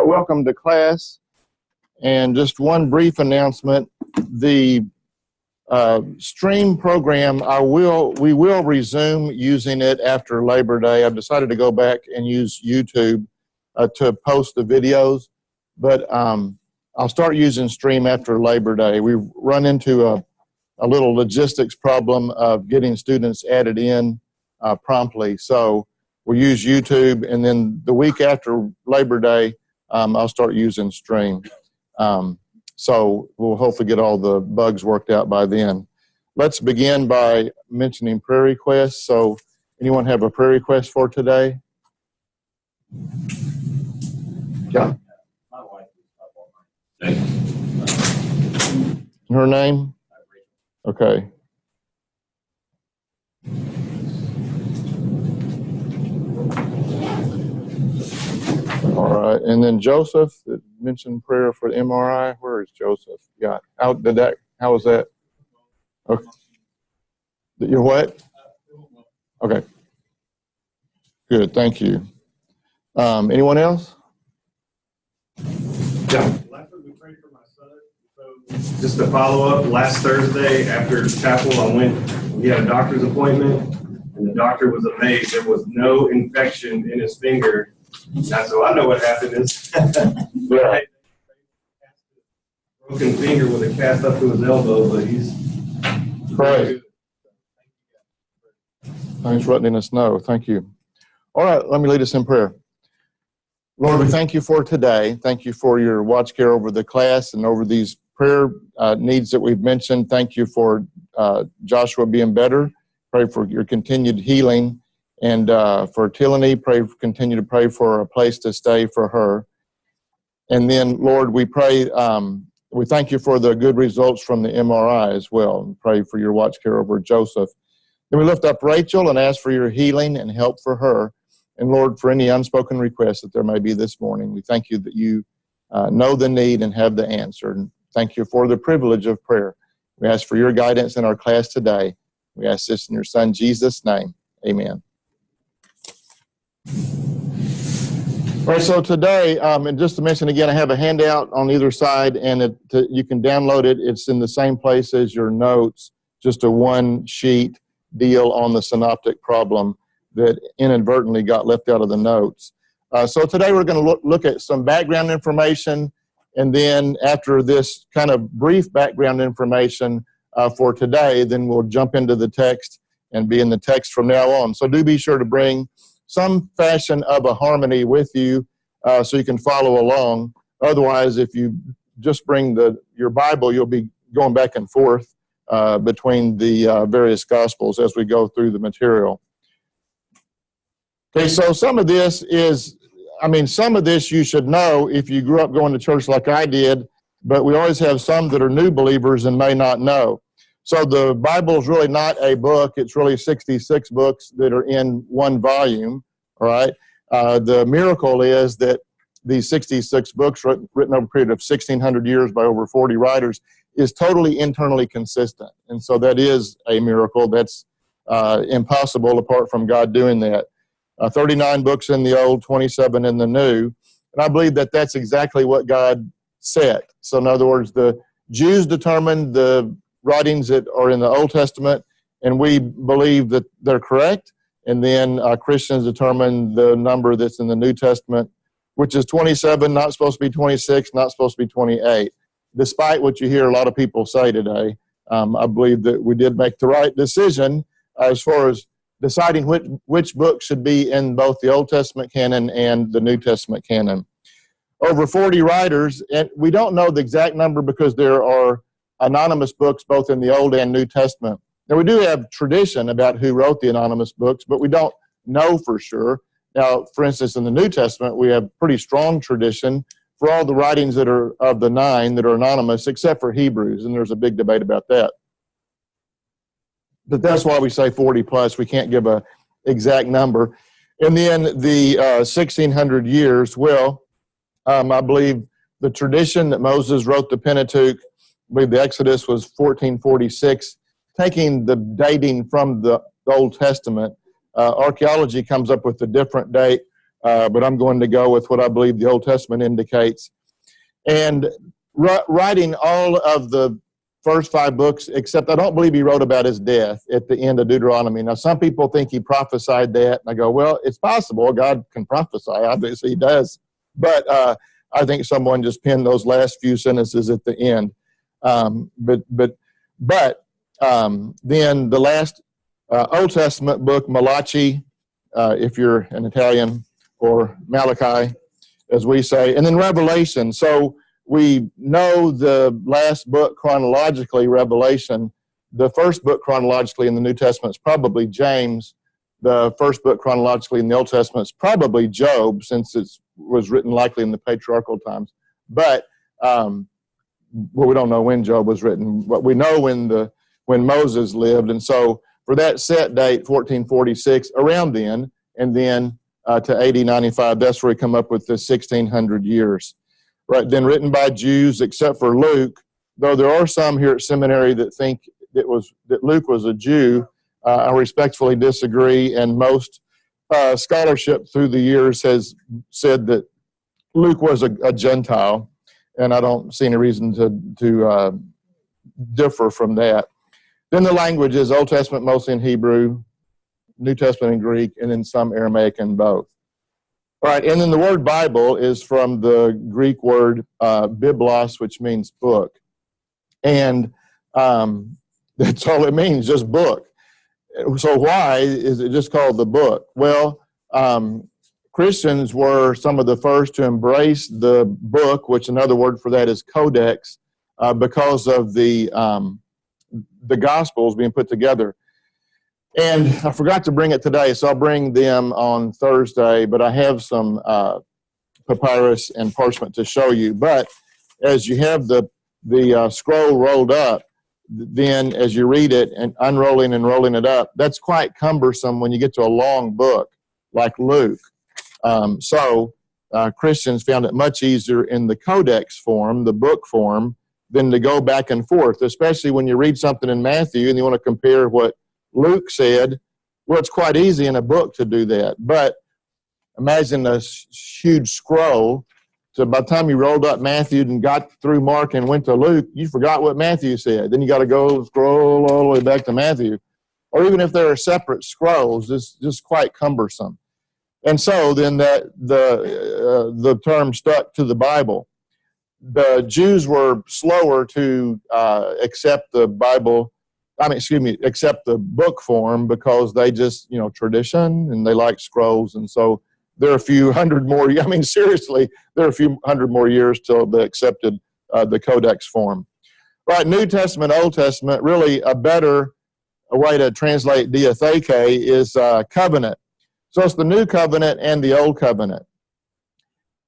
Welcome to class. And just one brief announcement. The stream program, we will resume using it after Labor Day. I've decided to go back and use YouTube to post the videos, but I'll start using stream after Labor Day. We've run into a little logistics problem of getting students added in promptly. So we'll use YouTube, and then the week after Labor Day, I'll start using stream. So we'll hopefully get all the bugs worked out by then. Let's begin by mentioning prayer requests. So anyone have a prayer request for today? Yeah. My wife. Her name? Okay. All right, and then Joseph mentioned prayer for the MRI. Where is Joseph? Yeah, how was that? Okay. Your what? Okay. Good, thank you. Anyone else? Yeah. Last week we prayed for my son. So just to follow up, last Thursday after chapel, we had a doctor's appointment, and the doctor was amazed there was no infection in his finger. So I know what happened is. Yeah. Broken finger with a cast up to his elbow, but he's Great. Thanks for letting us know. Thank you. All right, let me lead us in prayer. Lord, we thank you for today. Thank you for your watch care over the class and over these prayer needs that we've mentioned. Thank you for Joshua being better. Pray for your continued healing. And for Tilany, continue to pray for a place to stay for her. And then, Lord, we pray, we thank you for the good results from the MRI as well. And pray for your watch care over Joseph. Then we lift up Rachel and ask for your healing and help for her. And Lord, for any unspoken requests that there may be this morning, we thank you that you know the need and have the answer. And thank you for the privilege of prayer. We ask for your guidance in our class today. We ask this in your Son, Jesus' name. Amen. All right, so today, and just to mention again, I have a handout on either side, and you can download it. It's in the same place as your notes, just a one-sheet deal on the synoptic problem that inadvertently got left out of the notes. So today we're going to look at some background information, and then after this kind of brief background information for today, then we'll jump into the text and be in the text from now on. So do be sure to bring some fashion of a harmony with you so you can follow along. Otherwise, if you just bring your Bible, you'll be going back and forth between the various Gospels as we go through the material. Okay, so some of this you should know if you grew up going to church like I did, but we always have some that are new believers and may not know. So the Bible is really not a book. It's really 66 books that are in one volume, all right? The miracle is that these 66 books written over a period of 1,600 years by over 40 writers is totally internally consistent. And so that is a miracle. That's impossible apart from God doing that. 39 books in the Old, 27 in the New. And I believe that that's exactly what God said. So in other words, the Jews determined the writings that are in the Old Testament, and we believe that they're correct. And then Christians determine the number that's in the New Testament, which is 27, not supposed to be 26, not supposed to be 28. Despite what you hear a lot of people say today, I believe that we did make the right decision as far as deciding which book should be in both the Old Testament canon and the New Testament canon. Over 40 writers, and we don't know the exact number because there are anonymous books both in the Old and New Testament. Now, we do have tradition about who wrote the anonymous books, but we don't know for sure. Now, for instance, in the New Testament, we have pretty strong tradition for all the writings that are of the 9 that are anonymous, except for Hebrews, and there's a big debate about that. But that's why we say 40 plus. We can't give an exact number. And then the 1,600 years, I believe the tradition that Moses wrote the Pentateuch, I believe the Exodus was 1446. Taking the dating from the Old Testament, archaeology comes up with a different date. but I'm going to go with what I believe the Old Testament indicates. And writing all of the first 5 books, except I don't believe he wrote about his death at the end of Deuteronomy. Now, some people think he prophesied that, and I go, well, it's possible. God can prophesy. Obviously, he does. But I think someone just penned those last few sentences at the end. But then the last Old Testament book, Malachi, if you're an Italian, or Malachi, as we say, and then Revelation. So we know the last book chronologically, Revelation. The first book chronologically in the New Testament is probably James. The first book chronologically in the Old Testament is probably Job, since it was written likely in the patriarchal times. But we don't know when Job was written, but we know when Moses lived. And so for that set date, 1446, around then, and then to AD 95, that's where we come up with the 1600 years. Right, then written by Jews, except for Luke, though there are some here at seminary that think that Luke was a Jew. I respectfully disagree, and most scholarship through the years has said that Luke was a Gentile, and I don't see any reason to differ from that. Then the languages, Old Testament mostly in Hebrew, New Testament in Greek, and then some Aramaic in both. All right, and then the word Bible is from the Greek word biblos, which means book. And that's all it means, just book. So why is it just called the book? Well, Christians were some of the first to embrace the book, which another word for that is codex, because of the Gospels being put together. And I forgot to bring it today, so I'll bring them on Thursday, but I have some papyrus and parchment to show you. But as you have the scroll rolled up, then as you read it and unrolling and rolling it up, that's quite cumbersome when you get to a long book like Luke. So Christians found it much easier in the codex form, the book form, than to go back and forth, especially when you read something in Matthew and you want to compare what Luke said. Well, it's quite easy in a book to do that. But imagine a huge scroll. So by the time you rolled up Matthew and got through Mark and went to Luke, you forgot what Matthew said. Then you got to go scroll all the way back to Matthew. Or even if there are separate scrolls, it's just quite cumbersome. And so then the term stuck to the Bible. The Jews were slower to accept the Bible, accept the book form, because they just, tradition, and they like scrolls. And so there are a few hundred more, seriously, there are a few hundred more years till they accepted the codex form. Right, New Testament, Old Testament, really a better way to translate diatheke is covenant. So it's the New Covenant and the Old Covenant.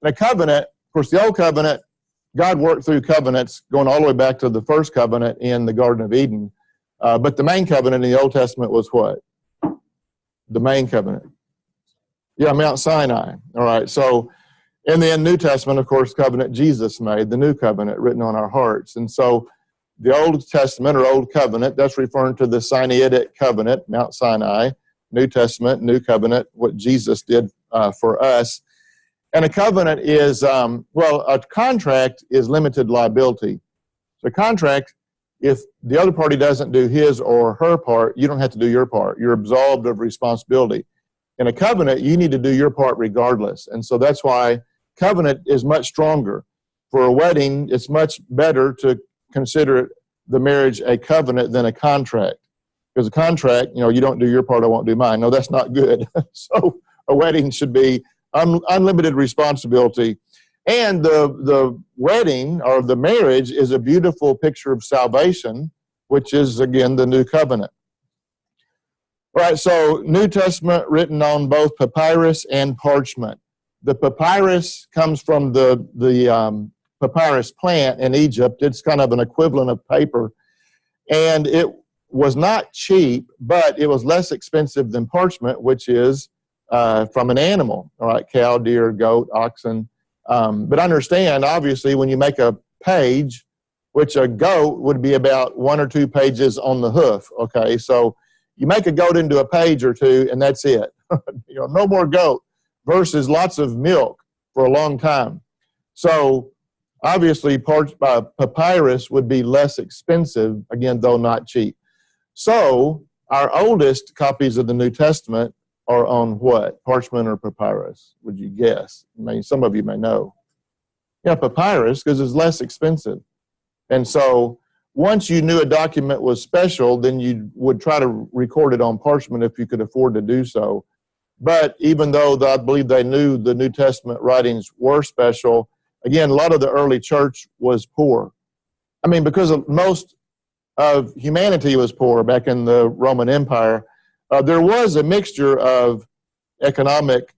And a covenant, of course, the Old Covenant, God worked through covenants going all the way back to the first covenant in the Garden of Eden. But the main covenant in the Old Testament was what? The main covenant. Yeah, Mount Sinai. All right. So in the New Testament, of course, covenant Jesus made, the new covenant written on our hearts. And so the Old Testament or Old Covenant, that's referring to the Sinaitic covenant, Mount Sinai. New Testament, new covenant, what Jesus did for us. And a covenant is, a contract is limited liability. So a contract, if the other party doesn't do his or her part, you don't have to do your part. You're absolved of responsibility. In a covenant, you need to do your part regardless. And so that's why covenant is much stronger. For a wedding, it's much better to consider the marriage a covenant than a contract. Because a contract, you don't do your part, I won't do mine. No, that's not good. So a wedding should be unlimited responsibility. And the wedding or the marriage is a beautiful picture of salvation, which is, again, the new covenant. All right, so New Testament written on both papyrus and parchment. The papyrus comes from the papyrus plant in Egypt. It's kind of an equivalent of paper. And it was not cheap, but it was less expensive than parchment, which is from an animal, all right, cow, deer, goat, oxen. But understand, obviously, when you make a page, which a goat would be about 1 or 2 pages on the hoof, okay? So you make a goat into a page or two, and that's it. No more goat. versus lots of milk for a long time. So obviously papyrus would be less expensive, again, though not cheap. So our oldest copies of the New Testament are on what? Parchment or papyrus, would you guess? I mean, some of you may know. Yeah, papyrus, because it's less expensive. And so once you knew a document was special, then you would try to record it on parchment if you could afford to do so. But even though I believe they knew the New Testament writings were special, again, a lot of the early church was poor. I mean, because most of humanity was poor back in the Roman Empire, there was a mixture of economic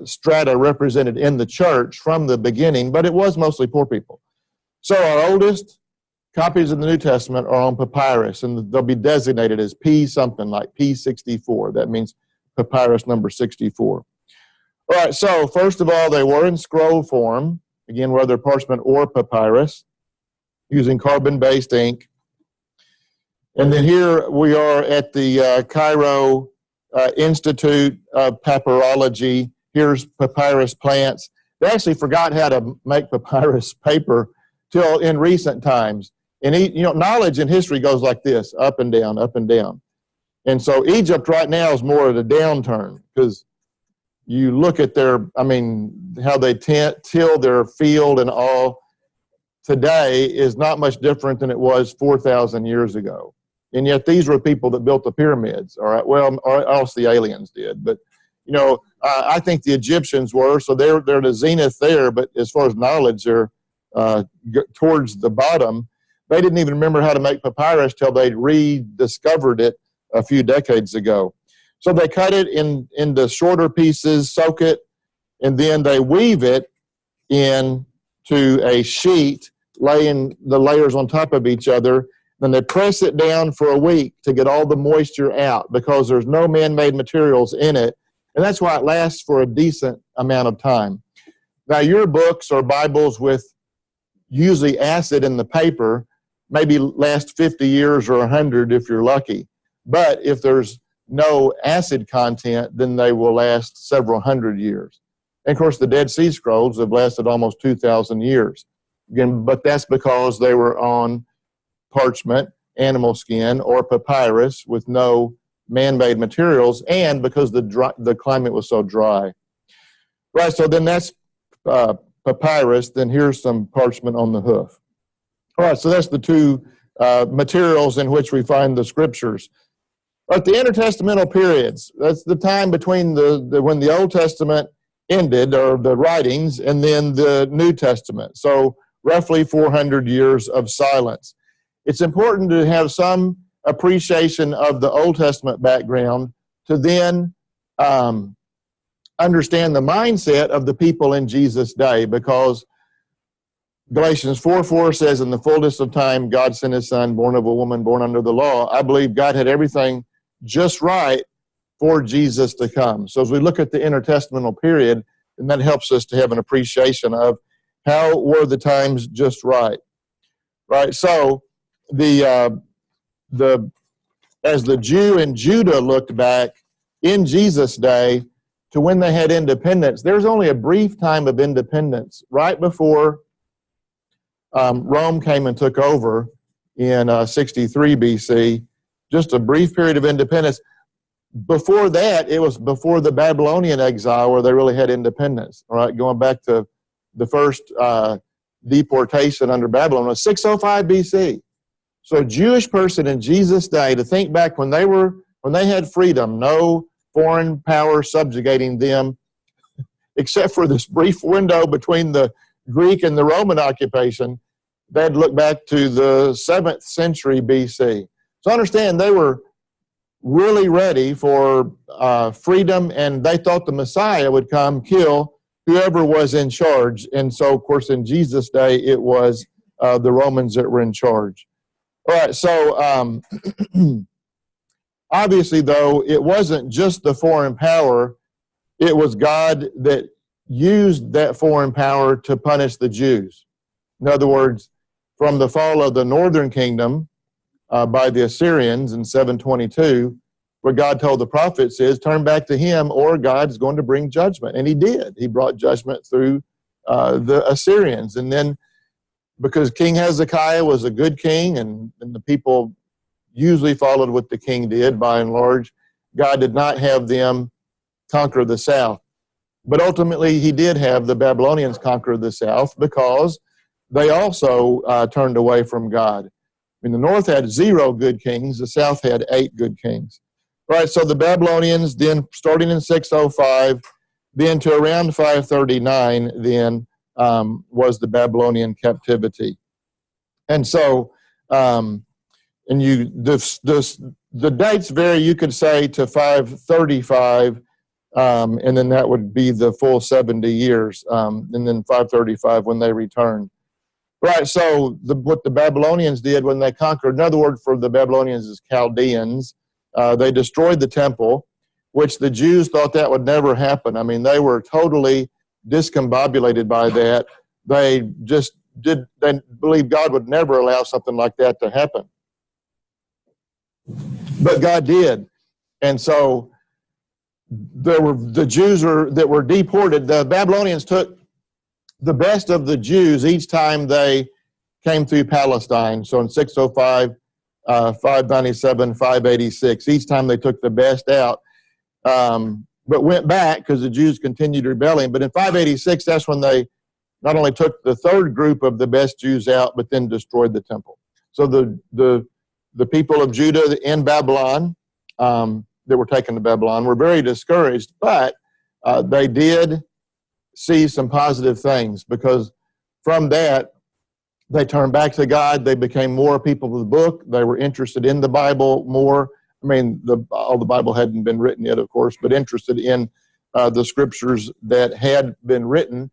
strata represented in the church from the beginning, but it was mostly poor people. So our oldest copies of the New Testament are on papyrus, and they'll be designated as P something, like P64. That means papyrus number 64. All right, so first of all, they were in scroll form, again, whether parchment or papyrus, using carbon-based ink. And then here we are at the Cairo Institute of Papyrology. Here's papyrus plants. They actually forgot how to make papyrus paper till in recent times. And knowledge in history goes like this, up and down, up and down. And so Egypt right now is more of a downturn, because you look at how they till their field and all today is not much different than it was 4,000 years ago. And yet these were people that built the pyramids, all right? Well, or else the aliens did. But, I think the Egyptians were, so they're the zenith there, but as far as knowledge, they're towards the bottom. They didn't even remember how to make papyrus till they rediscovered it a few decades ago. So they cut it into shorter pieces, soak it, and then they weave it into a sheet, laying the layers on top of each other. Then they press it down for a week to get all the moisture out, because there's no man-made materials in it. And that's why it lasts for a decent amount of time. Now, your books or Bibles with usually acid in the paper maybe last 50 years or 100 if you're lucky. But if there's no acid content, then they will last several hundred years. And of course, the Dead Sea Scrolls have lasted almost 2,000 years. Again, but that's because they were on parchment, animal skin, or papyrus with no man-made materials, and because the climate was so dry. Right, so then that's papyrus. Then here's some parchment on the hoof. All right, so that's the two materials in which we find the scriptures. But the intertestamental periods, that's the time between when the Old Testament ended, or the writings, and then the New Testament. So roughly 400 years of silence. It's important to have some appreciation of the Old Testament background to then understand the mindset of the people in Jesus' day, because Galatians 4:4 says, in the fullness of time, God sent his son, born of a woman, born under the law. I believe God had everything just right for Jesus to come. So as we look at the intertestamental period, and that helps us to have an appreciation of how were the times just right. Right, so as the Jew in Judah looked back in Jesus' day to when they had independence, there's only a brief time of independence right before Rome came and took over in 63 BC, just a brief period of independence. Before that, it was before the Babylonian exile where they really had independence, all right, going back to the first deportation under Babylon was 605 BC. So a Jewish person in Jesus' day, to think back when they had freedom, no foreign power subjugating them, except for this brief window between the Greek and the Roman occupation, they'd look back to the 7th century BC. So understand, they were really ready for freedom, and they thought the Messiah would come kill whoever was in charge. And so, of course, in Jesus' day, it was the Romans that were in charge. All right, so obviously, though, it wasn't just the foreign power. It was God that used that foreign power to punish the Jews. In other words, from the fall of the northern kingdom by the Assyrians in 722, what God told the prophets is turn back to him or God's going to bring judgment. And he did. He brought judgment through the Assyrians. And then because King Hezekiah was a good king and the people usually followed what the king did by and large, God did not have them conquer the south. But ultimately, he did have the Babylonians conquer the south because they also turned away from God. I mean, the north had 0 good kings. The south had 8 good kings. Right, so the Babylonians, then starting in 605, then to around 539, then was the Babylonian captivity. And so, the dates vary, you could say, to 535, and then that would be the full 70 years, and then 535 when they returned. Right, so what the Babylonians did when they conquered, another word for the Babylonians is Chaldeans, they destroyed the temple, which the Jews thought that would never happen. I mean, they were totally discombobulated by that. They believed God would never allow something like that to happen. But God did. And so there were the Jews that were deported. The Babylonians took the best of the Jews each time they came through Palestine. So in 605, 597, 586, each time they took the best out, but went back because the Jews continued rebelling. But in 586, that's when they not only took the third group of the best Jews out, but then destroyed the temple. So the people of Judah in Babylon, that were taken to Babylon, were very discouraged, but they did see some positive things, because from that, they turned back to God. They became more people of the book. They were interested in the Bible more. I mean, all the Bible hadn't been written yet, of course, but interested in the scriptures that had been written.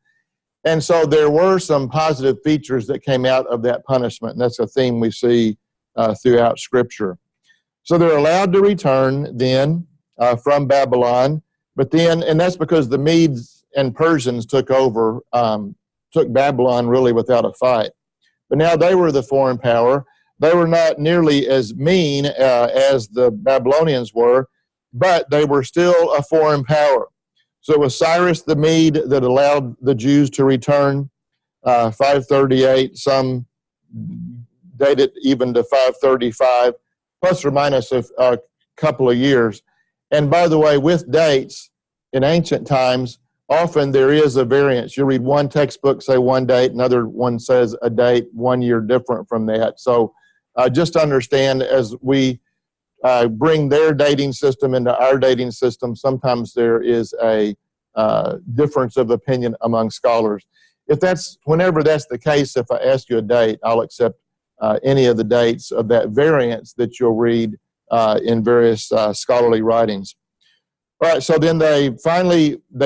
And so there were some positive features that came out of that punishment, and that's a theme we see throughout Scripture. So they're allowed to return then from Babylon, but then, and that's because the Medes and Persians took over, took Babylon really without a fight. But now they were the foreign power. They were not nearly as mean as the Babylonians were, but they were still a foreign power. So it was Cyrus the Mede that allowed the Jews to return, 538, some date it even to 535, plus or minus a couple of years. And by the way, with dates, in ancient times, often there is a variance. You read one textbook say one date, another one says a date 1 year different from that. So just understand, as we bring their dating system into our dating system, sometimes there is a difference of opinion among scholars. Whenever that's the case, if I ask you a date, I'll accept any of the dates of that variance that you'll read in various scholarly writings. All right, so then they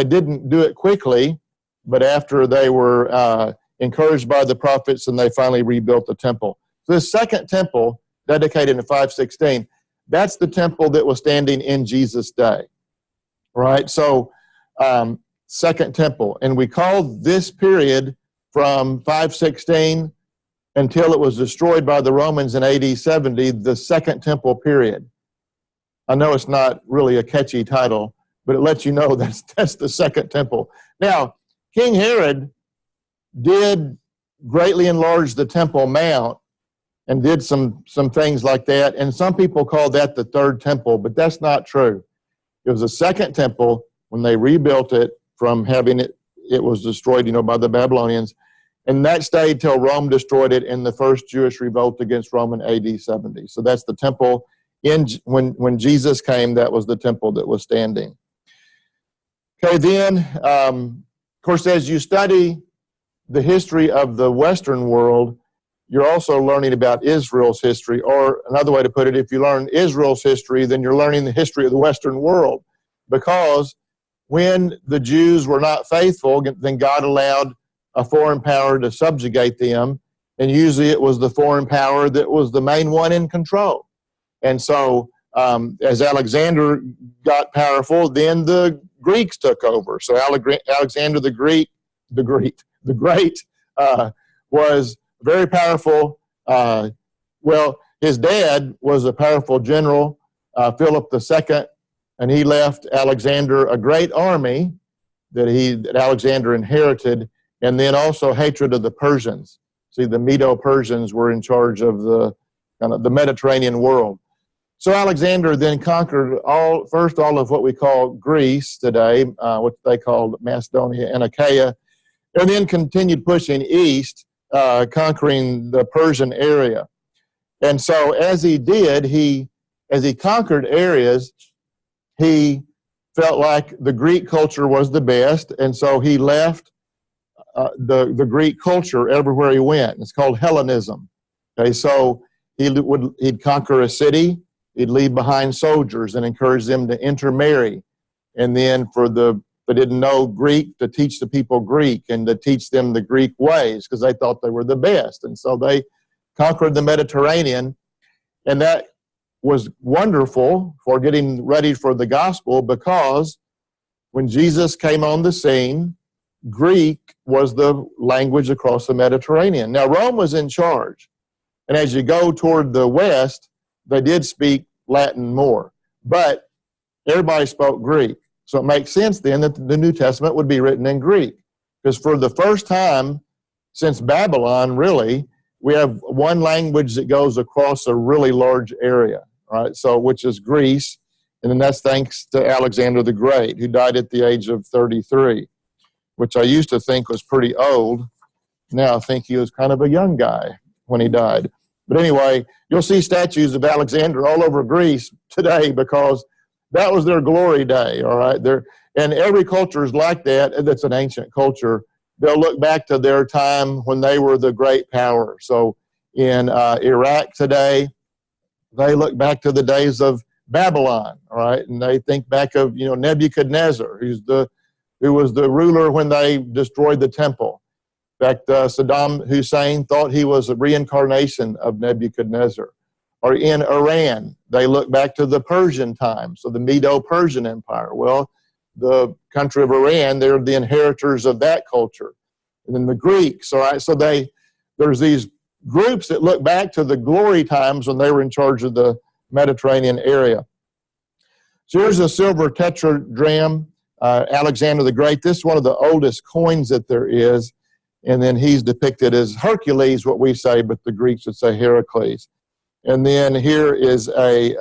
didn't do it quickly, but after they were encouraged by the prophets, and they finally rebuilt the temple. So the second temple, dedicated in 516, that's the temple that was standing in Jesus' day, right? So second temple, and we called this period from 516 until it was destroyed by the Romans in AD 70, the Second Temple period. I know it's not really a catchy title, but it lets you know that's the Second Temple. Now, King Herod did greatly enlarge the Temple Mount and did some things like that, and some people call that the Third Temple, but that's not true. It was the Second Temple when they rebuilt it from having it was destroyed, by the Babylonians. And that stayed till Rome destroyed it in the first Jewish revolt against Rome in AD 70. So that's the temple. When Jesus came, that was the temple that was standing. Okay, then, of course, as you study the history of the Western world, you're also learning about Israel's history. Or another way to put it, if you learn Israel's history, then you're learning the history of the Western world. Because when the Jews were not faithful, then God allowed a foreign power to subjugate them, and usually it was the foreign power that was the main one in control. And so as Alexander got powerful, then the Greeks took over. So Alexander the Great was very powerful. His dad was a powerful general, Philip II, and he left Alexander a great army that Alexander inherited, and then also hatred of the Persians. See, the Medo-Persians were in charge of the Mediterranean world. So Alexander then conquered all of what we call Greece today, what they called Macedonia and Achaia, and then continued pushing east, conquering the Persian area. And so as he did, as he conquered areas, he felt like the Greek culture was the best, and so he left the Greek culture everywhere he went. It's called Hellenism. Okay, so he'd conquer a city, he'd leave behind soldiers and encourage them to intermarry, and then for the that didn't know Greek to teach the people Greek and to teach them the Greek ways because they thought they were the best, and so they conquered the Mediterranean, and that was wonderful for getting ready for the gospel because when Jesus came on the scene, Greek was the language across the Mediterranean. Now, Rome was in charge, and as you go toward the west, they did speak Latin more, but everybody spoke Greek. So it makes sense then that the New Testament would be written in Greek, because for the first time since Babylon, really, we have one language that goes across a really large area, right? So, which is Greece, and then that's thanks to Alexander the Great, who died at the age of 33, which I used to think was pretty old. Now I think he was kind of a young guy when he died. But anyway, you'll see statues of Alexander all over Greece today because that was their glory day, all right? And every culture is like that. That's an ancient culture. They'll look back to their time when they were the great power. So in Iraq today, they look back to the days of Babylon, all right? And they think back of, Nebuchadnezzar, who was the ruler when they destroyed the temple. In fact, Saddam Hussein thought he was a reincarnation of Nebuchadnezzar. Or in Iran, they look back to the Persian times, so the Medo-Persian Empire. Well, the country of Iran, they're the inheritors of that culture. And then the Greeks, all right? So there's these groups that look back to the glory times when they were in charge of the Mediterranean area. So here's a silver tetradrachm, Alexander the Great. This is one of the oldest coins that there is. And then he's depicted as Hercules, what we say, but the Greeks would say Heracles. And then here is a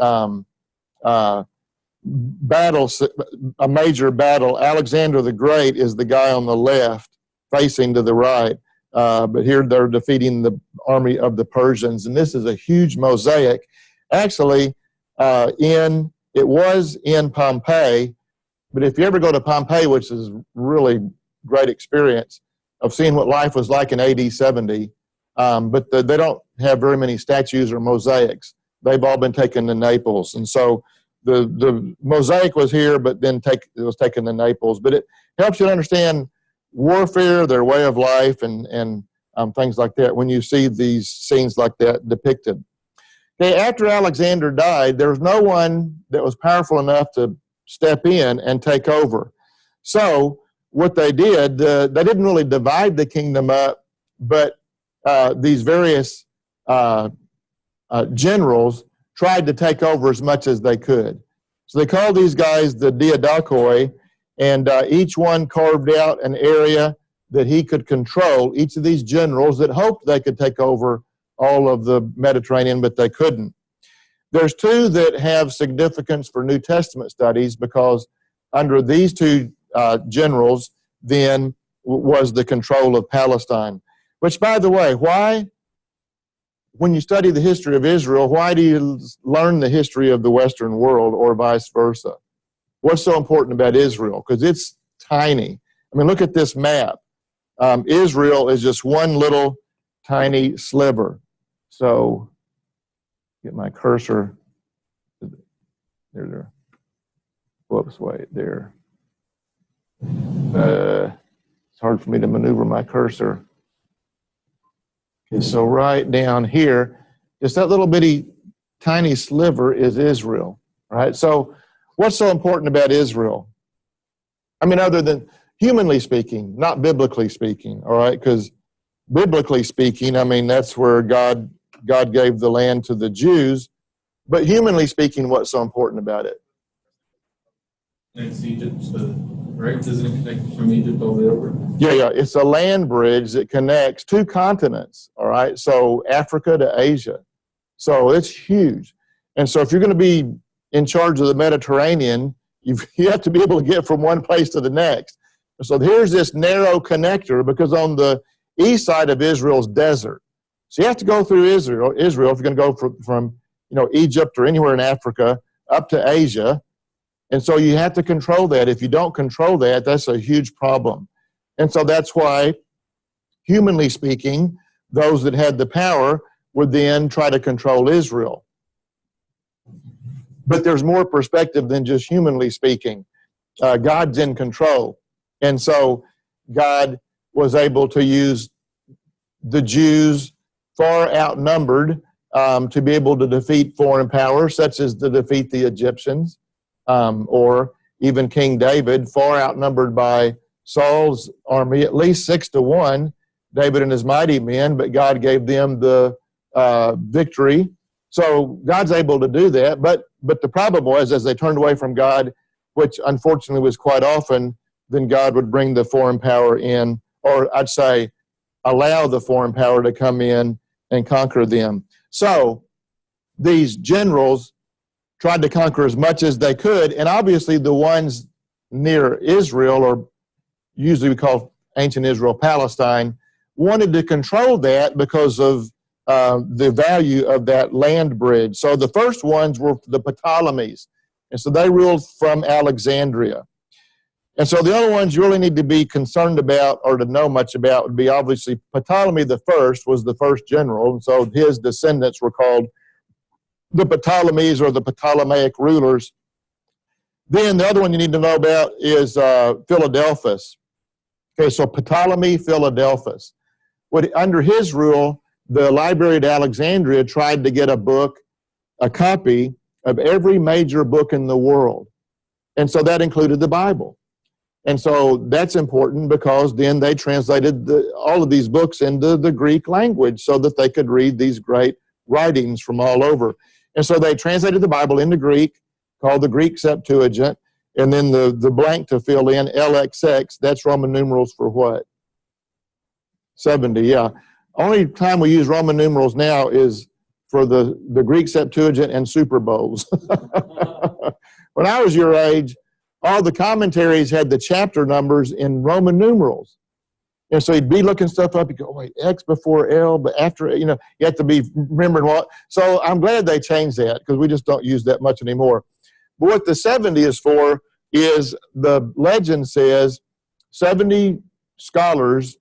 major battle. Alexander the Great is the guy on the left, facing to the right. But here they're defeating the army of the Persians. And this is a huge mosaic. Actually, it was in Pompeii, but if you ever go to Pompeii, which is really great experience of seeing what life was like in AD 70, but they don't have very many statues or mosaics. They've all been taken to Naples. And so the mosaic was here, but then it was taken to Naples. But it helps you to understand warfare, their way of life, and things like that when you see these scenes like that depicted. Okay, after Alexander died, there was no one that was powerful enough to step in and take over. So what they did, they didn't really divide the kingdom up, but these various generals tried to take over as much as they could. So they called these guys the Diadochoi, and each one carved out an area that he could control, each of these generals that hoped they could take over all of the Mediterranean, but they couldn't. There's two that have significance for New Testament studies because under these two generals then was the control of Palestine. Which, by the way, why, when you study the history of Israel, why do you learn the history of the Western world or vice versa? What's so important about Israel? Because it's tiny. I mean, look at this map. Israel is just one little tiny sliver. So, get my cursor. There. Whoops, wait, there. It's hard for me to maneuver my cursor. Okay, so right down here, just that little bitty tiny sliver is Israel, right? So what's so important about Israel? I mean, other than humanly speaking, not biblically speaking, all right? Because biblically speaking, I mean, that's where God gave the land to the Jews, But humanly speaking, what's so important about it? It's Egypt, right? Doesn't it connect from Egypt all the way over? Yeah. It's a land bridge that connects two continents, all right? So Africa to Asia. So it's huge. And so if you're going to be in charge of the Mediterranean, you have to be able to get from one place to the next. So here's this narrow connector, because on the east side of Israel's desert. So you have to go through Israel if you're going to go from Egypt or anywhere in Africa up to Asia. And so you have to control that. If you don't control that, that's a huge problem. And so that's why, humanly speaking, those that had the power would then try to control Israel. But there's more perspective than just humanly speaking. God's in control. And so God was able to use the Jews, far outnumbered, to be able to defeat foreign powers, such as to defeat the Egyptians. Or even King David, far outnumbered by Saul's army, at least 6-1, David and his mighty men, but God gave them the victory. So God's able to do that, but the problem was, as they turned away from God, which unfortunately was quite often, then God would bring the foreign power in, or I'd say allow the foreign power to come in and conquer them. So these generals tried to conquer as much as they could, and obviously the ones near Israel, or usually we call ancient Israel Palestine, wanted to control that because of the value of that land bridge. So the first ones were the Ptolemies, and so they ruled from Alexandria. And so the only ones you really need to be concerned about or to know much about would be obviously Ptolemy the first was the first general, and so his descendants were called the Ptolemies or the Ptolemaic rulers. Then the other one you need to know about is Philadelphus. Okay, so Ptolemy Philadelphus. Under his rule, the Library at Alexandria tried to get a copy of every major book in the world. And so that included the Bible. And so that's important because then they translated all of these books into the Greek language so that they could read these great writings from all over. And so they translated the Bible into Greek, called the Greek Septuagint, and then the blank to fill in, LXX, that's Roman numerals for what? 70, yeah. Only time we use Roman numerals now is for the Greek Septuagint and Super Bowls. When I was your age, all the commentaries had the chapter numbers in Roman numerals. And so you'd be looking stuff up, you go, wait, X before L, but after, you have to be remembering what. So I'm glad they changed that because we just don't use that much anymore. But what the 70 is for is the legend says 70 scholars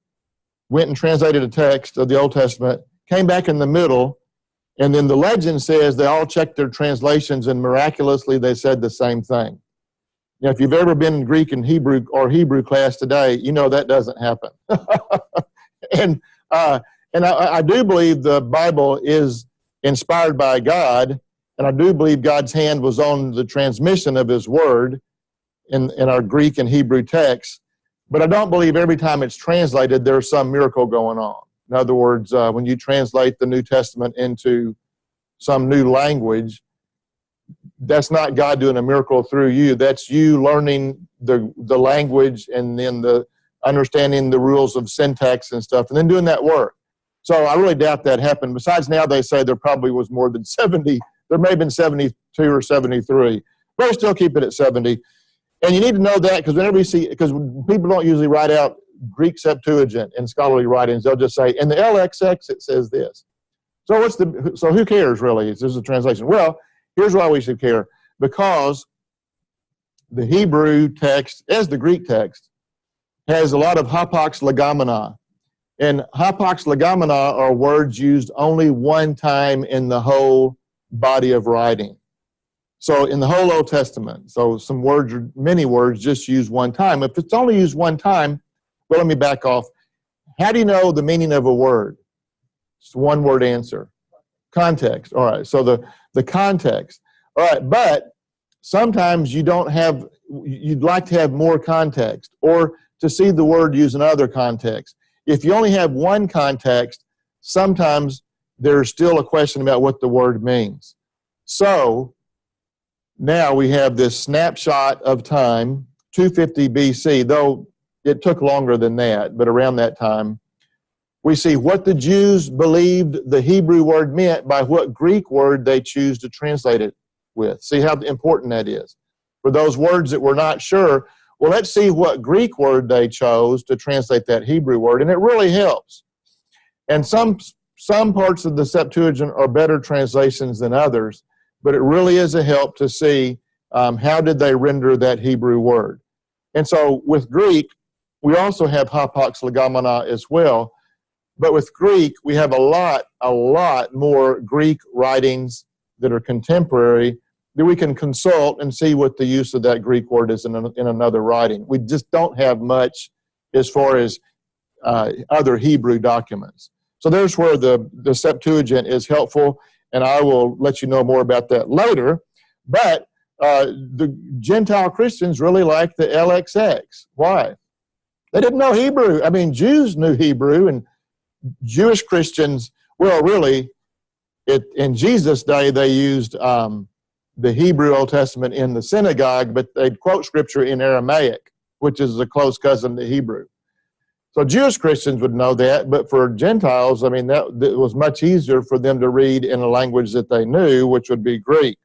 went and translated a text of the Old Testament, came back in the middle, and then the legend says they all checked their translations and miraculously they said the same thing. Now, if you've ever been in Greek and Hebrew or Hebrew class today, you know that doesn't happen. And I do believe the Bible is inspired by God, and I do believe God's hand was on the transmission of His Word in our Greek and Hebrew texts, but I don't believe every time it's translated there's some miracle going on. In other words, when you translate the New Testament into some new language, that's not God doing a miracle through you. That's you learning the language and then the understanding the rules of syntax and stuff, and then doing that work. So I really doubt that happened. Besides, now they say there probably was more than 70. There may have been 72 or 73. But I still keep it at 70. And you need to know that because whenever you see, because people don't usually write out Greek Septuagint in scholarly writings, they'll just say, in the LXX it says this. So who cares really? This is a translation. Well, here's why we should care. Because the Hebrew text, as the Greek text, has a lot of hapax legomena. And hapax legomena are words used only one time in the whole body of writing. So in the whole Old Testament, so some words, or many words, just used one time. If it's only used one time, well, let me back off. How do you know the meaning of a word? It's one word answer. Context. All right, so the context. All right, but sometimes you'd like to have more context or to see the word used in other contexts. If you only have one context, sometimes there's still a question about what the word means. So now we have this snapshot of time, 250 BC, though it took longer than that, but around that time, we see what the Jews believed the Hebrew word meant by what Greek word they choose to translate it with. See how important that is. For those words that we're not sure, well, let's see what Greek word they chose to translate that Hebrew word, and it really helps. And some parts of the Septuagint are better translations than others, but it really is a help to see how did they render that Hebrew word. And so with Greek, we also have hapax legomena as well, but with Greek, we have a lot more Greek writings that are contemporary that we can consult and see what the use of that Greek word is in another writing. We just don't have much as far as other Hebrew documents. So there's where the Septuagint is helpful, and I will let you know more about that later. But the Gentile Christians really like the LXX. Why? They didn't know Hebrew. I mean, Jews knew Hebrew, and Jewish Christians, well, really, in Jesus' day, they used the Hebrew Old Testament in the synagogue, but they'd quote Scripture in Aramaic, which is a close cousin to Hebrew. So Jewish Christians would know that, but for Gentiles, I mean, that was much easier for them to read in a language that they knew, which would be Greek.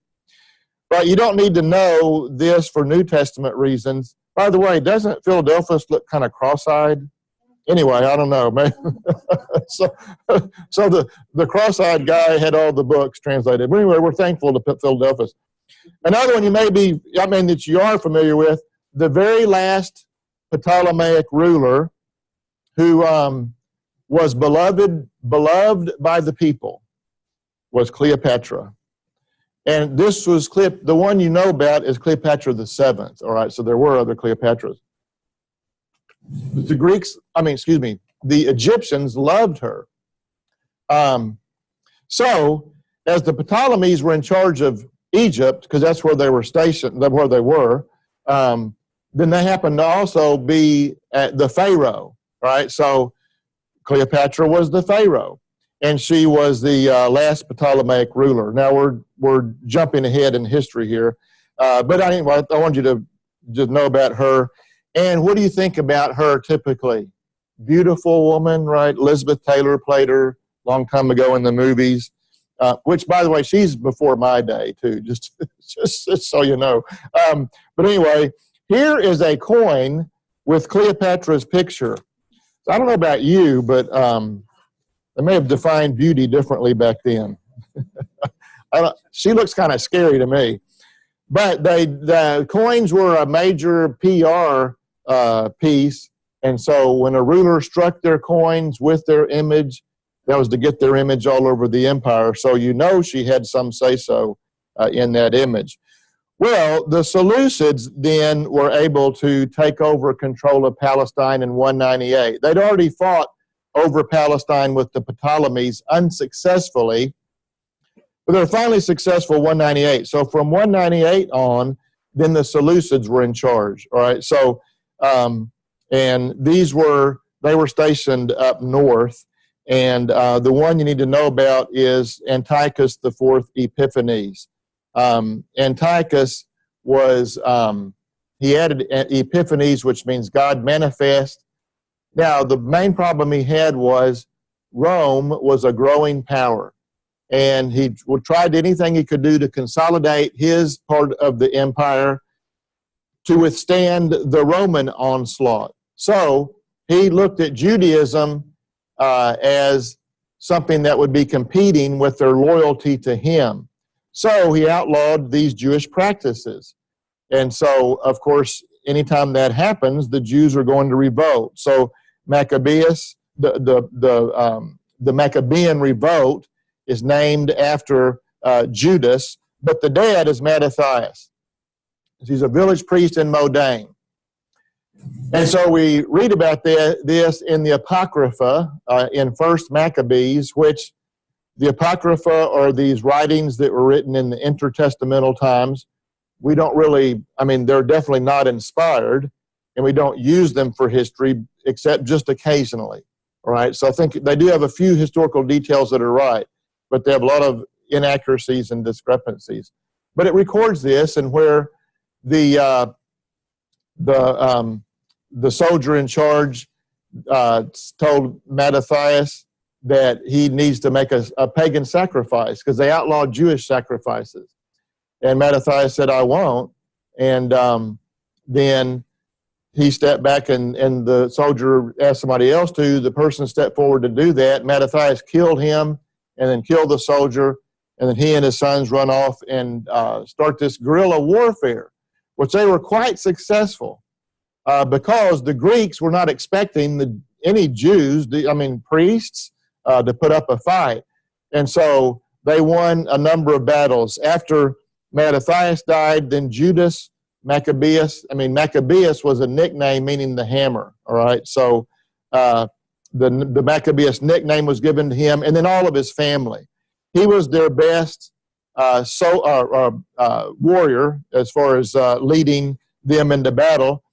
But you don't need to know this for New Testament reasons. By the way, doesn't Philadelphus look kind of cross-eyed? Anyway, I don't know. so the cross-eyed guy had all the books translated. But anyway, we're thankful to Philadelphus. Another one that you are familiar with, the very last Ptolemaic ruler who was beloved by the people was Cleopatra. And this was the one you know about is Cleopatra the Seventh. All right, so there were other Cleopatras. The Egyptians loved her. So, as the Ptolemies were in charge of Egypt, because that's where they were stationed, where they were, then they happened to also be at the Pharaoh, right? So, Cleopatra was the Pharaoh, and she was the last Ptolemaic ruler. Now, we're jumping ahead in history here, but I want you to just know about her. And what do you think about her typically? Beautiful woman, right? Elizabeth Taylor played her a long time ago in the movies, which, by the way, she's before my day, too, just so you know. But anyway, here is a coin with Cleopatra's picture. So I don't know about you, but they may have defined beauty differently back then. She looks kind of scary to me. But the coins were a major PR piece, and so when a ruler struck their coins with their image, that was to get their image all over the empire. So she had some say-so in that image. Well, the Seleucids then were able to take over control of Palestine in 198. They'd already fought over Palestine with the Ptolemies unsuccessfully, but they were finally successful 198. So from 198 on, then the Seleucids were in charge. All right. So, and they were stationed up north. And the one you need to know about is Antiochus IV Epiphanes. Antiochus was, he added Epiphanes, which means God manifest. Now, the main problem he had was Rome was a growing power. And he tried anything he could do to consolidate his part of the empire to withstand the Roman onslaught. So he looked at Judaism as something that would be competing with their loyalty to him. So he outlawed these Jewish practices. And so, of course, anytime that happens, the Jews are going to revolt. So Maccabeus, the Maccabean revolt is named after Judas, but the dad is Mattathias. He's a village priest in Modane. And so we read about this in the Apocrypha in First Maccabees, which the Apocrypha are these writings that were written in the intertestamental times. We don't really, they're definitely not inspired, and we don't use them for history except just occasionally. All right, so I think they do have a few historical details that are right, but they have a lot of inaccuracies and discrepancies. But it records this, and where the soldier in charge told Mattathias that he needs to make a pagan sacrifice because they outlawed Jewish sacrifices. And Mattathias said, I won't. And then he stepped back and the soldier asked somebody else to. The person stepped forward to do that. Mattathias killed him and then killed the soldier. And then he and his sons run off and start this guerrilla warfare, which they were quite successful because the Greeks were not expecting any Jews, priests, to put up a fight. And so they won a number of battles. After Mattathias died, then Judas Maccabeus was a nickname meaning the hammer, all right? So the Maccabeus nickname was given to him, and then all of his family. He was their best warrior as far as leading them into battle.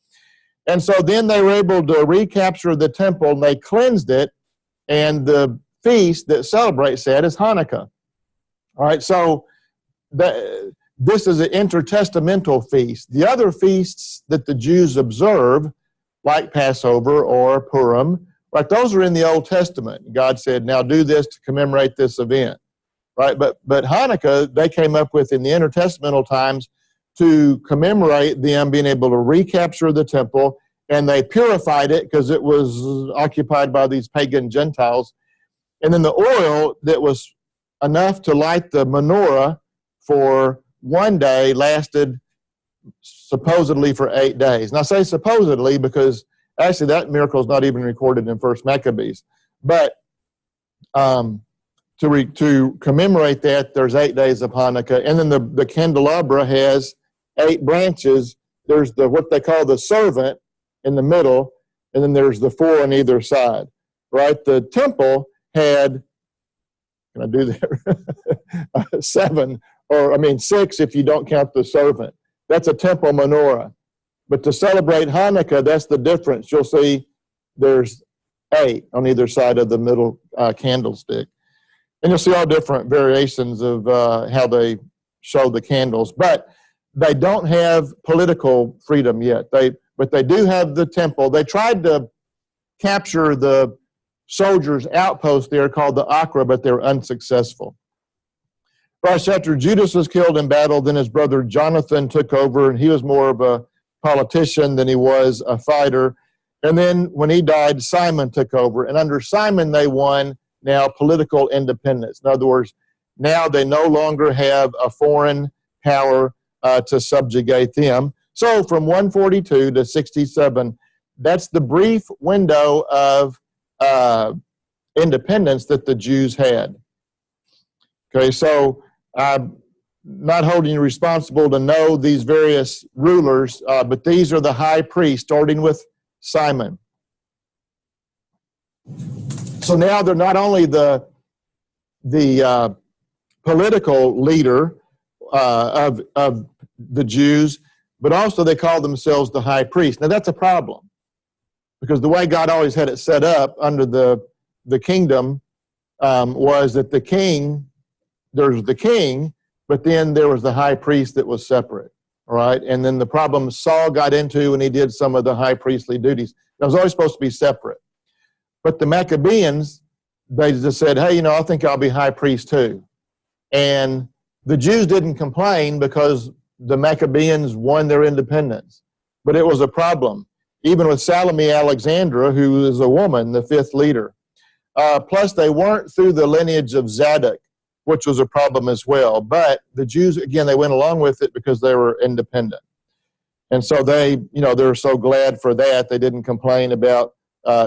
And so then they were able to recapture the temple, and they cleansed it, and the feast that celebrates that is Hanukkah. All right, so this is an intertestamental feast. The other feasts that the Jews observe, like Passover or Purim, right, those are in the Old Testament. God said, now do this to commemorate this event. Right, but Hanukkah, they came up with in the intertestamental times to commemorate them being able to recapture the temple, and they purified it because it was occupied by these pagan Gentiles. And then the oil that was enough to light the menorah for one day lasted supposedly for 8 days. And I say supposedly because actually that miracle is not even recorded in First Maccabees. But to commemorate that, there's 8 days of Hanukkah. And then the candelabra has 8 branches. There's what they call the servant in the middle, and then there's the 4 on either side, right? The temple had, can I do that? 7, or 6 if you don't count the servant. That's a temple menorah. But to celebrate Hanukkah, that's the difference. You'll see there's 8 on either side of the middle candlestick. And you'll see all different variations of how they show the candles. But they don't have political freedom yet. But they do have the temple. They tried to capture the soldiers' outpost there called the Acra, but they were unsuccessful. Right after Judas was killed in battle, then his brother Jonathan took over, and he was more of a politician than he was a fighter. And then when he died, Simon took over. And under Simon, they won now political independence. In other words, now they no longer have a foreign power to subjugate them. So from 142 to 67, that's the brief window of independence that the Jews had. Okay, so I'm not holding you responsible to know these various rulers, but these are the high priests, starting with Simon. So now they're not only the political leader of the Jews, but also they call themselves the high priest. Now that's a problem, because the way God always had it set up under the kingdom was that there's the king, but then there was the high priest that was separate, all right? And then the problem Saul got into when he did some of the high priestly duties, that was always supposed to be separate. But the Maccabeans, they just said, hey, I think I'll be high priest too. And the Jews didn't complain because the Maccabeans won their independence. But it was a problem, even with Salome Alexandra, who is a woman, the 5th leader. Plus, they weren't through the lineage of Zadok, which was a problem as well. But the Jews, again, they went along with it because they were independent. And so they're so glad for that. They didn't complain about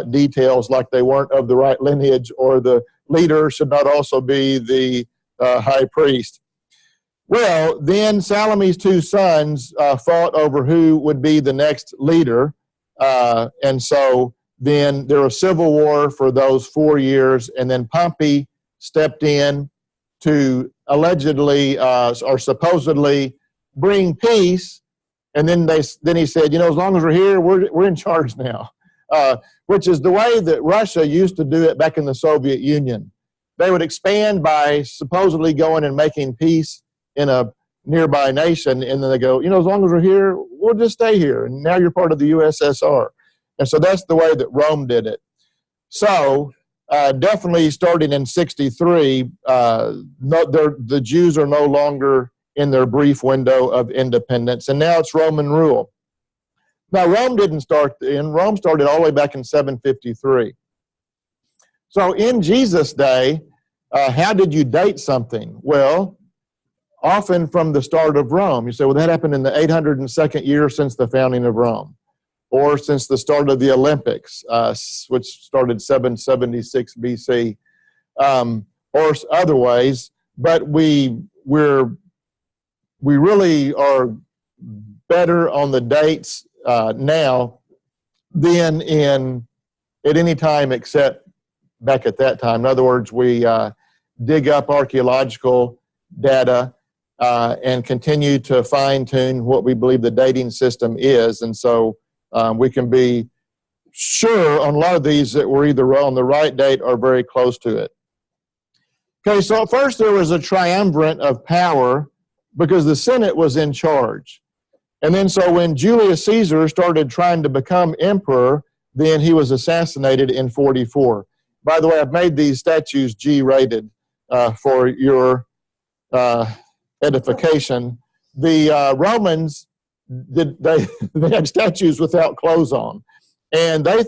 details like they weren't of the right lineage, or the leader should not also be the high priest. Well, then Salome's 2 sons fought over who would be the next leader. And so then there was civil war for those 4 years, and then Pompey stepped in to allegedly or supposedly bring peace. And then he said, as long as we're here, we're in charge now. Which is the way that Russia used to do it back in the Soviet Union. they would expand by supposedly going and making peace in a nearby nation, and then they go, as long as we're here, we'll just stay here, and now you're part of the USSR. And so that's the way that Rome did it. So definitely starting in 63, the Jews are no longer in their brief window of independence, and now it's Roman rule. Now, Rome didn't start then. Rome started all the way back in 753. So in Jesus' day, how did you date something? Well, often from the start of Rome. You say, well, that happened in the 802nd year since the founding of Rome, or since the start of the Olympics, which started 776 BC, or other ways. But we really are better on the dates now than at any time except back at that time. In other words, we dig up archaeological data and continue to fine-tune what we believe the dating system is. And so we can be sure on a lot of these that we're either on the right date or very close to it. Okay, so at first there was a triumvirate of power because the Senate was in charge. And then so when Julius Caesar started trying to become emperor, then he was assassinated in 44. By the way, I've made these statues G-rated for your edification. The Romans, they had statues without clothes on. And they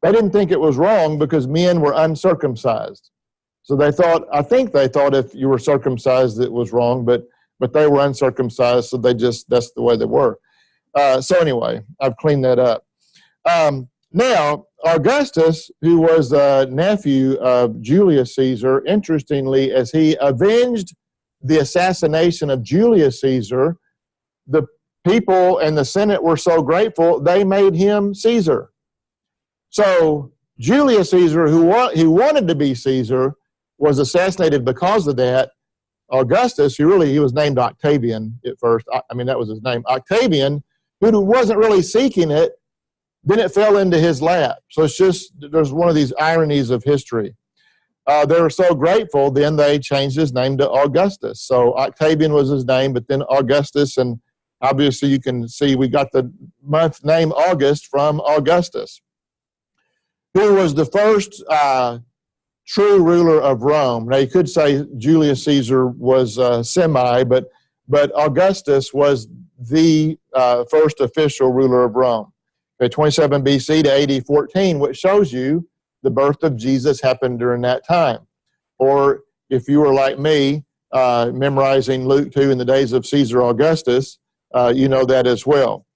didn't think it was wrong because men were uncircumcised. So I think they thought if you were circumcised it was wrong, but they were uncircumcised, so that's the way they were. So anyway, I've cleaned that up. Now, Augustus, who was a nephew of Julius Caesar, interestingly, as he avenged the assassination of Julius Caesar, the people and the Senate were so grateful, they made him Caesar. So Julius Caesar, who wanted to be Caesar, was assassinated because of that. Augustus, he was named Octavian at first. That was his name. Octavian, who wasn't really seeking it, then it fell into his lap. So there's one of these ironies of history. They were so grateful, then they changed his name to Augustus. So Octavian was his name, but then Augustus, and obviously you can see we got the month name August from Augustus, who was the first true ruler of Rome. Now, you could say Julius Caesar was semi, but Augustus was the first official ruler of Rome. Okay, 27 BC to AD 14, which shows you the birth of Jesus happened during that time. Or if you were like me, memorizing Luke 2 in the days of Caesar Augustus, you know that as well.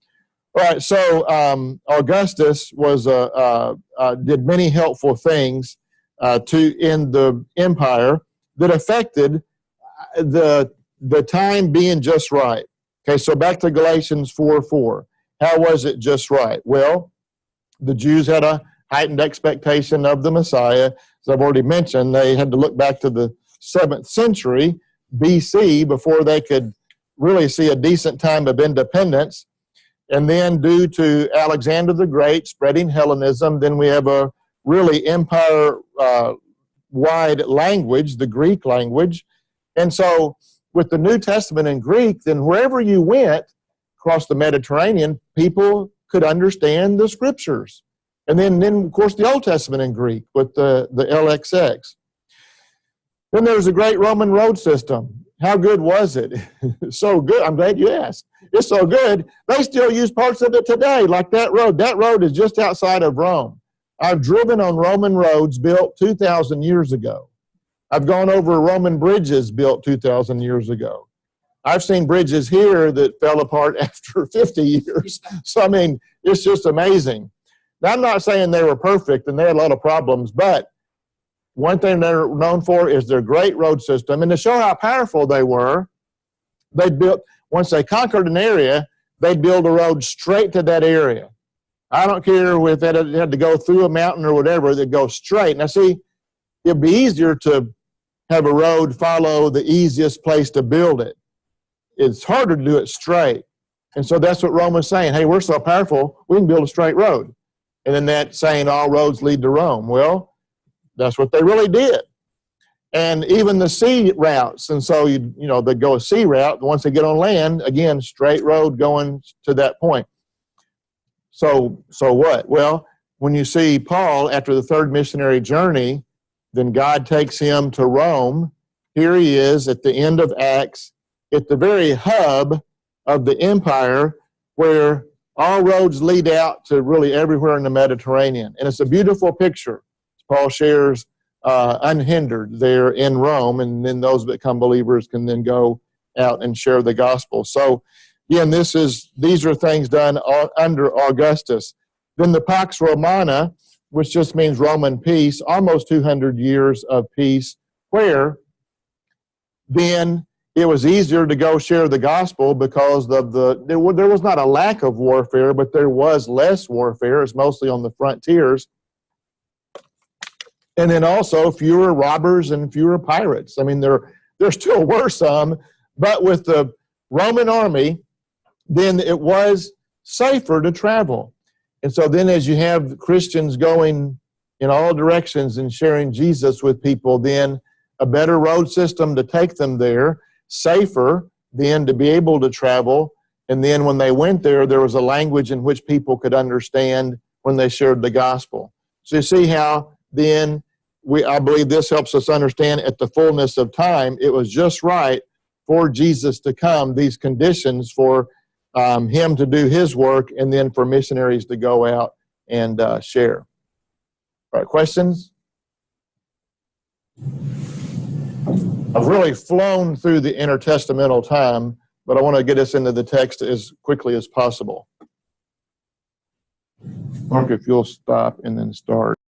All right, so Augustus did many helpful things in the empire that affected the time being just right. Okay, so back to Galatians 4:4. How was it just right? Well, the Jews had a heightened expectation of the Messiah. As I've already mentioned, they had to look back to the 7th century BC before they could really see a decent time of independence. And then due to Alexander the Great spreading Hellenism, then we have a really empire-wide language, the Greek language. And so with the New Testament in Greek, then wherever you went across the Mediterranean, people could understand the scriptures. And then of course, the Old Testament in Greek with the LXX. Then there's a great Roman road system. How good was it? So good. I'm glad you asked. It's so good. They still use parts of it today, like that road. That road is just outside of Rome. I've driven on Roman roads built 2,000 years ago. I've gone over Roman bridges built 2,000 years ago. I've seen bridges here that fell apart after 50 years. So, it's just amazing. Now, I'm not saying they were perfect and they had a lot of problems, but one thing they're known for is their great road system. And to show how powerful they were, once they conquered an area, they'd build a road straight to that area. I don't care if they had to go through a mountain or whatever, they'd go straight. Now, see, it'd be easier to have a road follow the easiest place to build it. It's harder to do it straight. And so that's what Rome was saying. Hey, we're so powerful, we can build a straight road. And then that saying, all roads lead to Rome. Well, that's what they really did. and even the sea routes. And so, they go a sea route. And once they get on land, again, straight road going to that point. So what? Well, when you see Paul after the third missionary journey, then God takes him to Rome. Here he is at the end of Acts, at the very hub of the empire, where all roads lead out to really everywhere in the Mediterranean. And it's a beautiful picture. Paul shares unhindered there in Rome, and then those that become believers can then go out and share the gospel. So, again, these are things done under Augustus. Then the Pax Romana, which just means Roman peace, almost 200 years of peace, where then it was easier to go share the gospel because of there was not a lack of warfare, but there was less warfare. It's mostly on the frontiers. And then also fewer robbers and fewer pirates. I mean, there still were some, but with the Roman army, then it was safer to travel. And so then as you have Christians going in all directions and sharing Jesus with people, then a better road system to take them there, safer then to be able to travel. And then when they went there, there was a language in which people could understand when they shared the gospel. So you see how then I believe this helps us understand at the fullness of time, it was just right for Jesus to come, these conditions for him to do his work, and then for missionaries to go out and share. All right, questions? I've really flown through the intertestamental time, but I want to get us into the text as quickly as possible. Mark, if you'll stop and then start.